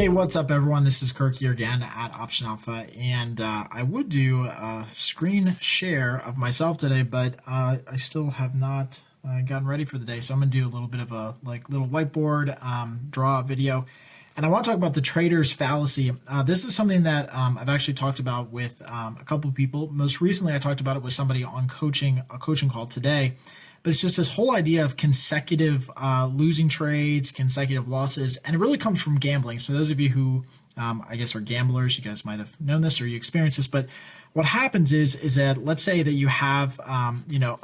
Hey, what's up, everyone? This is Kirk here again at Option Alpha, and I would do a screen share of myself today, but I still have not gotten ready for the day, so I'm going to do a little bit of a little whiteboard draw video, and I want to talk about the trader's fallacy. This is something that I've actually talked about with a couple of people. Most recently, I talked about it with somebody on a coaching call today. But it's just this whole idea of consecutive losing trades, consecutive losses, and it really comes from gambling. So those of you who, I guess, are gamblers, you guys might have known this or you experienced this. But what happens is that let's say that you have, a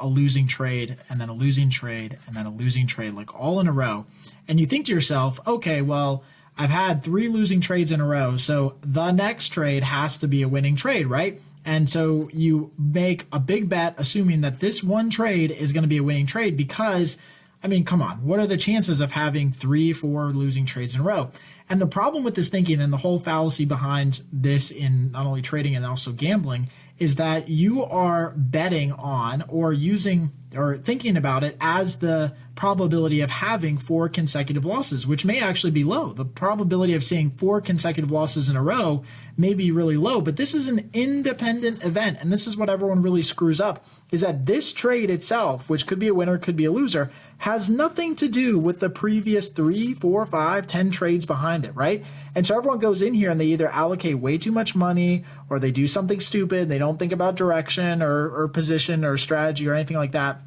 losing trade and then a losing trade and then a losing trade, like all in a row, and you think to yourself, okay, well, I've had 3 losing trades in a row, so the next trade has to be a winning trade, right? And so you make a big bet assuming that this one trade is going to be a winning trade because, I mean, come on, what are the chances of having 3, 4 losing trades in a row? And the problem with this thinking and the whole fallacy behind this in not only trading and also gambling is that you are betting on or using or thinking about it as the probability of having 4 consecutive losses, which may actually be low. The probability of seeing 4 consecutive losses in a row may be really low, but this is an independent event. And this is what everyone really screws up, is that this trade itself, which could be a winner, could be a loser, has nothing to do with the previous 3, 4, 5, 10 trades behind it, right? And so everyone goes in here and they either allocate way too much money or they do something stupid. They don't think about direction or position or strategy or anything like that,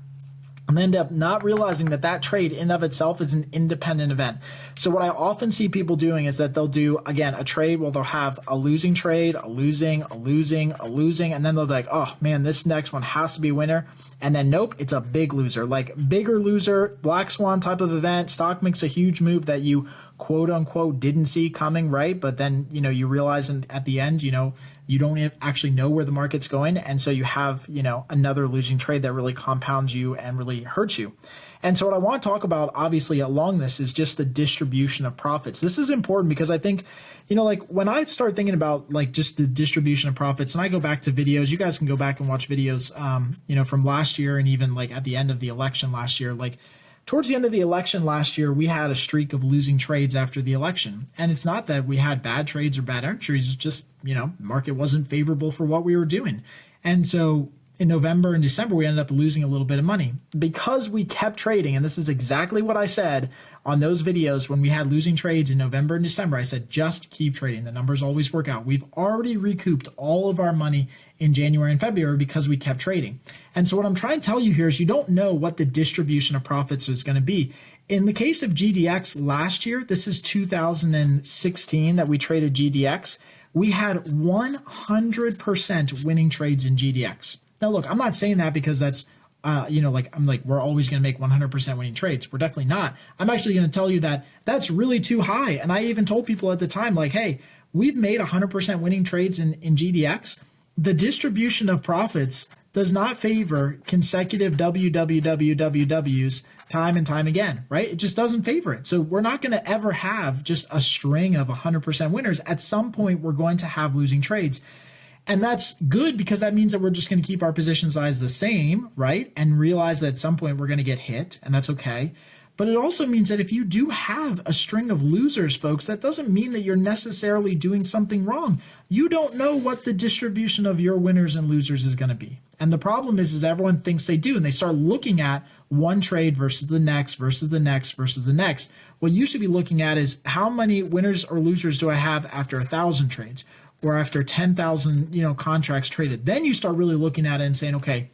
and end up not realizing that that trade in of itself is an independent event. So what I often see people doing is that they'll do, again, a trade where they'll have a losing trade, a losing, and then they'll be like, oh man, this next one has to be a winner. And then nope, it's a big loser, like bigger loser, black swan type of event. Stock makes a huge move that you quote unquote didn't see coming, right? But then, you realize at the end, you don't actually know where the market's going. And so you have, another losing trade that really compounds you and really hurts you. And so what I want to talk about, obviously, along this is just the distribution of profits. This is important because I think, when I start thinking about just the distribution of profits, and I go back to videos, you guys can go back and watch videos, from last year and even at the end of the election last year, towards the end of the election last year, we had a streak of losing trades after the election. And it's not that we had bad trades or bad entries. It's just, market wasn't favorable for what we were doing. And so in November and December, we ended up losing a little bit of money because we kept trading. And this is exactly what I said on those videos when we had losing trades in November and December. I said, just keep trading. The numbers always work out. We've already recouped all of our money in January and February because we kept trading. And so what I'm trying to tell you here is you don't know what the distribution of profits is going to be. In the case of GDX last year, this is 2016 that we traded GDX, we had 100% winning trades in GDX. Now, look, I'm not saying that because that's, we're always going to make 100% winning trades. We're definitely not. I'm actually going to tell you that that's really too high. And I even told people at the time, hey, we've made 100% winning trades in GDX. The distribution of profits does not favor consecutive WWWWWs time and time again, right? It just doesn't favor it. So we're not going to ever have just a string of 100% winners. At some point, we're going to have losing trades. And that's good because that means that we're just going to keep our position size the same, right? And realize that at some point we're going to get hit, and that's okay. But it also means that if you do have a string of losers, folks, that doesn't mean that you're necessarily doing something wrong. You don't know what the distribution of your winners and losers is going to be. And the problem is everyone thinks they do, and they start looking at one trade versus the next, versus the next, versus the next. What you should be looking at is how many winners or losers do I have after 1,000 trades? Or after 10,000, contracts traded. Then you start really looking at it and saying, okay,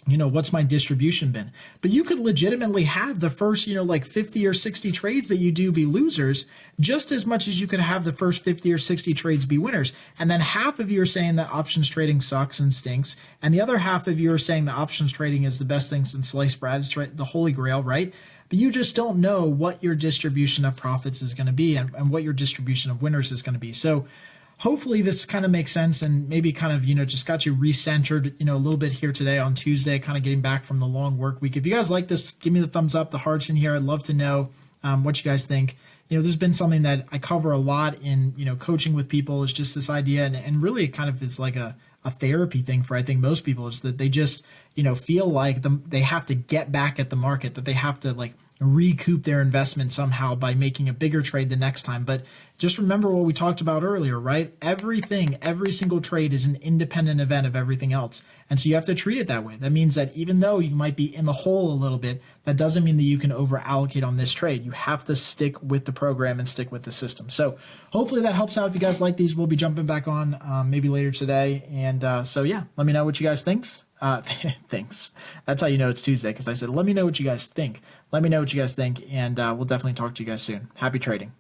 what's my distribution been? But you could legitimately have the first, 50 or 60 trades that you do be losers just as much as you could have the first 50 or 60 trades be winners. And then half of you are saying that options trading sucks and stinks. And the other half of you are saying that options trading is the best thing since sliced bread. It's the holy grail, right? But you just don't know what your distribution of profits is going to be and what your distribution of winners is going to be. So hopefully this kind of makes sense and maybe kind of, just got you recentered, a little bit here today on Tuesday, kind of getting back from the long work week. If you guys like this, give me the thumbs up, the hearts in here. I'd love to know what you guys think. There's been something that I cover a lot in, coaching with people is just this idea. And really it kind of is like a therapy thing for, I think, most people is that they just, feel like they have to get back at the market, that they have to recoup their investment somehow by making a bigger trade the next time. But just remember what we talked about earlier, right? Every single trade is an independent event of everything else. And so you have to treat it that way. That means that even though you might be in the hole a little bit, that doesn't mean that you can over allocate on this trade. You have to stick with the program and stick with the system. So hopefully that helps out. If you guys like these, we'll be jumping back on maybe later today. And so yeah, let me know what you guys thinks. Thanks. That's how you know it's Tuesday, because I said, let me know what you guys think. Let me know what you guys think, and we'll definitely talk to you guys soon. Happy trading.